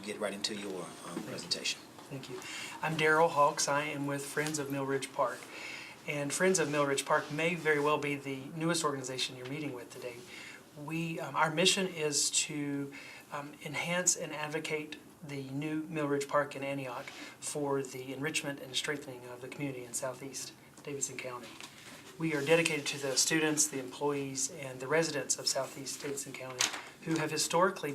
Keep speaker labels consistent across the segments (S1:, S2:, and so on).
S1: get right into your presentation.
S2: Thank you. I'm Daryl Hawks. I am with Friends of Mill Ridge Park. And Friends of Mill Ridge Park may very well be the newest organization you're meeting with today. Our mission is to enhance and advocate the new Mill Ridge Park in Antioch for the enrichment and strengthening of the community in southeast Davidson County. We are dedicated to the students, the employees, and the residents of southeast Davidson County who have historically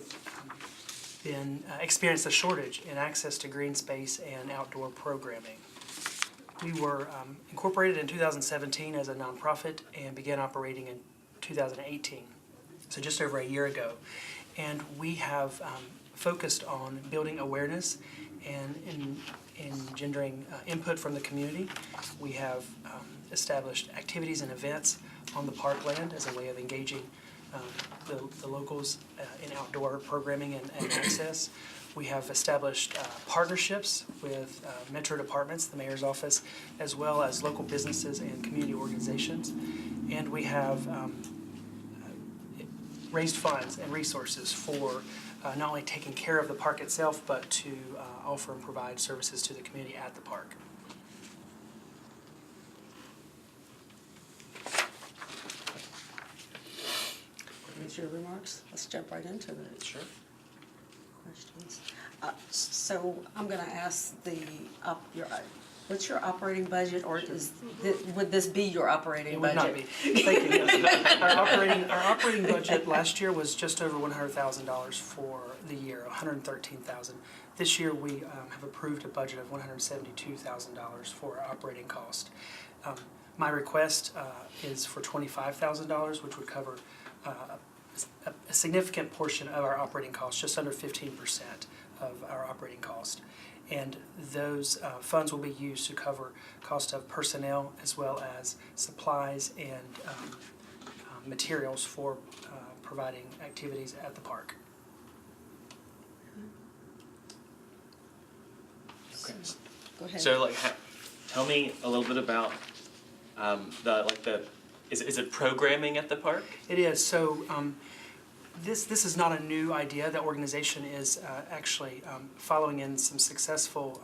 S2: experienced a shortage in access to green space and outdoor programming. We were incorporated in 2017 as a nonprofit and began operating in 2018, so just over a year ago. And we have focused on building awareness and engendering input from the community. We have established activities and events on the parkland as a way of engaging the locals in outdoor programming and access. We have established partnerships with metro departments, the mayor's office, as well as local businesses and community organizations. And we have raised funds and resources for not only taking care of the park itself, but to offer and provide services to the community at the park.
S3: Your remarks. Let's jump right into it.
S1: Sure.
S3: Questions. So I'm going to ask what's your operating budget, or would this be your operating budget?
S2: It would not be. Thank you. Our operating budget last year was just over $100,000 for the year, $113,000. This year we have approved a budget of $172,000 for our operating cost. My request is for $25,000, which would cover a significant portion of our operating costs, just under 15% of our operating cost. And those funds will be used to cover cost of personnel as well as supplies and materials for providing activities at the park.
S3: Okay. Go ahead.
S4: So, tell me a little bit about Is it programming at the park?
S2: It is. So this is not a new idea. The organization is actually following in some successful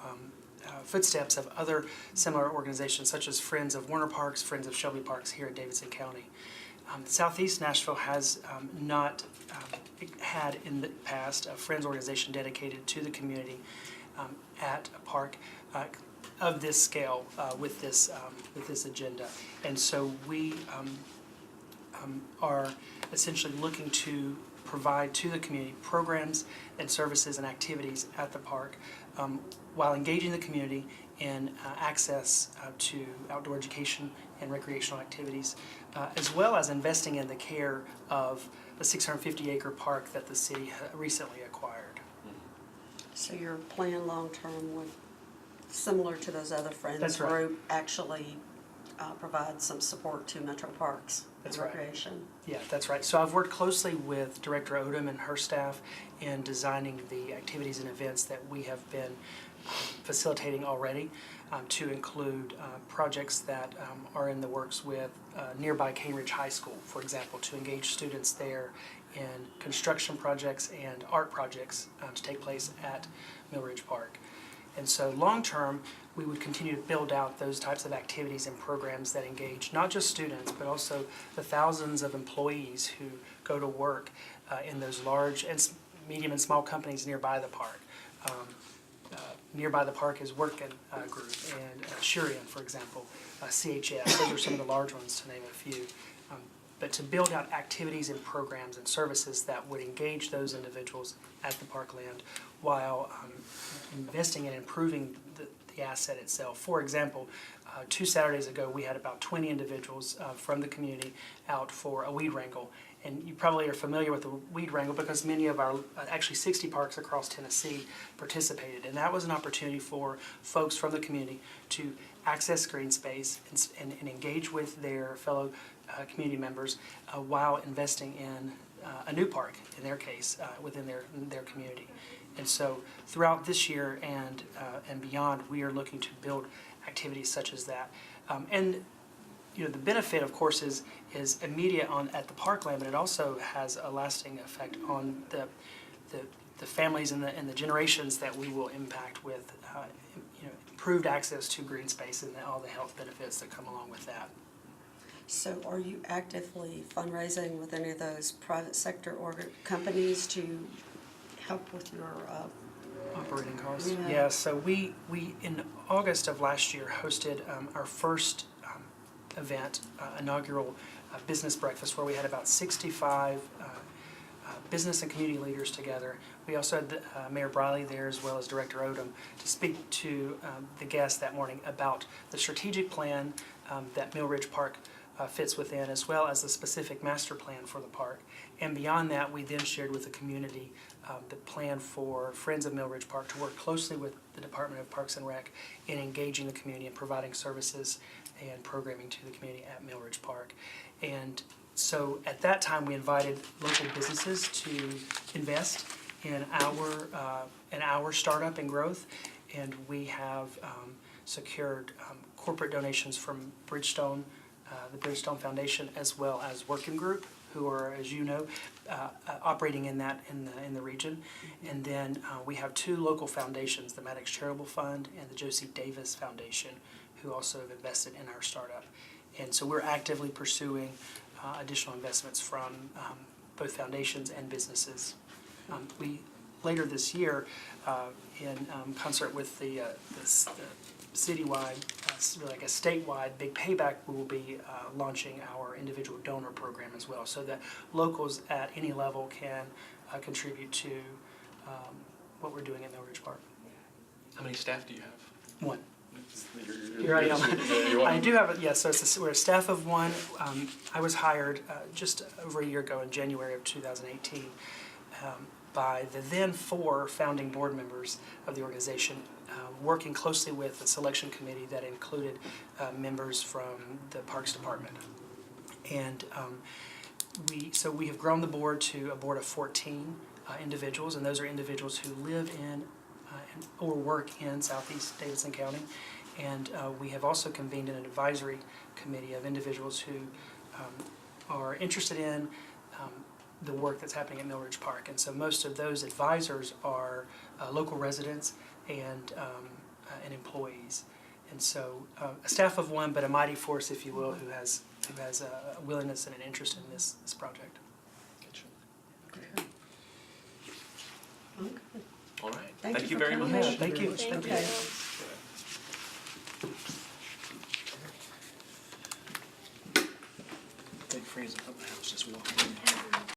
S2: footsteps of other similar organizations, such as Friends of Warner Parks, Friends of Shelby Parks here in Davidson County. Southeast Nashville has not had in the past a Friends organization dedicated to the community at a park of this scale with this agenda, and so we are essentially looking to provide to the community programs and services and activities at the park while engaging the community in access to outdoor education and recreational activities, as well as investing in the care of the 650-acre park that the city recently acquired.
S3: So your plan long-term would, similar to those other Friends
S2: That's right.
S3: group, actually provide some support to Metro Parks
S2: That's
S3: and
S2: right.
S3: Recreation.
S2: Yeah, that's right. So I've worked closely with Director Odom and her staff in designing the activities and events that we have been facilitating already, to include projects that are in the works with nearby Cambridge High School, for example, to engage students there in construction projects and art projects to take place at Mill Ridge Park. And so long-term, we would continue to build out those types of activities and programs that engage not just students, but also the thousands of employees who go to work in those large and medium and small companies nearby the park. Nearby the park is Workin Group and Shurian, for example, CHS. Those are some of the large ones, to name a few. But to build out activities and programs and services that would engage those individuals at the parkland while investing in improving the asset itself. For example, 2 Saturdays ago we had about 20 individuals from the community out for a weed wrangle. And you probably are familiar with the weed wrangle because many of our, actually 60 parks across Tennessee participated. And that was an opportunity for folks from the community to access green space and engage with their fellow community members while investing in a new park, in their case, within their community. And so throughout this year and beyond, we are looking to build activities such as that. And you know, the benefit, of course, is immediate at the parkland, but it also has a lasting effect on the the families and the generations that we will impact with improved access to green space and all the health benefits that come along with that.
S3: So are you actively fundraising with any of those private sector companies to help with your,
S2: Operating costs?
S3: Yeah.
S2: Yeah, so we in August of last year hosted our first event, inaugural business breakfast, where we had about 65 business and community leaders together. We also had Mayor Briley there, as well as Director Odom, to speak to the guests that morning about the strategic plan that Mill Ridge Park fits within, as well as the specific master plan for the park. And beyond that, we then shared with the community the plan for Friends of Mill Ridge Park to work closely with the Department of Parks and Rec in engaging the community and providing services and programming to the community at Mill Ridge Park. And so at that time, we invited local businesses to invest in our startup and growth, and we have secured corporate donations from Bridgestone, the Bridgestone Foundation, as well as Working Group, who are, as you know, operating in the region. And then we have two local foundations, the Maddox Charitable Fund and the Josie Davis Foundation, who also have invested in our startup. And so we're actively pursuing additional investments from both foundations and businesses. We later this year, in concert with the citywide, really like a statewide Big Payback, we will be launching our individual donor program as well, so that locals at any level can contribute to what we're doing at Mill Ridge Park.
S4: How many staff do you have?
S2: One.
S4: You're
S2: Here I am.
S4: you are.
S2: I do have, yes, so we're a staff of one. I was hired just over a year ago in January of 2018 by the then 4 founding board members of the organization, working closely with the selection committee that included members from the Parks Department. And we have grown the board to a board of 14 individuals, and those are individuals who live in or work in Southeast Davidson County. And we have also convened an advisory committee of individuals who are interested in the work that's happening at Mill Ridge Park. And so most of those advisors are local residents and employees. And so a staff of one, but a mighty force, if you will, who has a willingness and an interest in this project.
S4: Gotcha.
S3: Okay.
S4: All right.
S3: Thank
S4: Thank
S3: you
S4: you
S3: for
S4: very
S3: coming.
S4: much.
S2: Yeah, thank you.
S3: Okay.
S2: Thank you.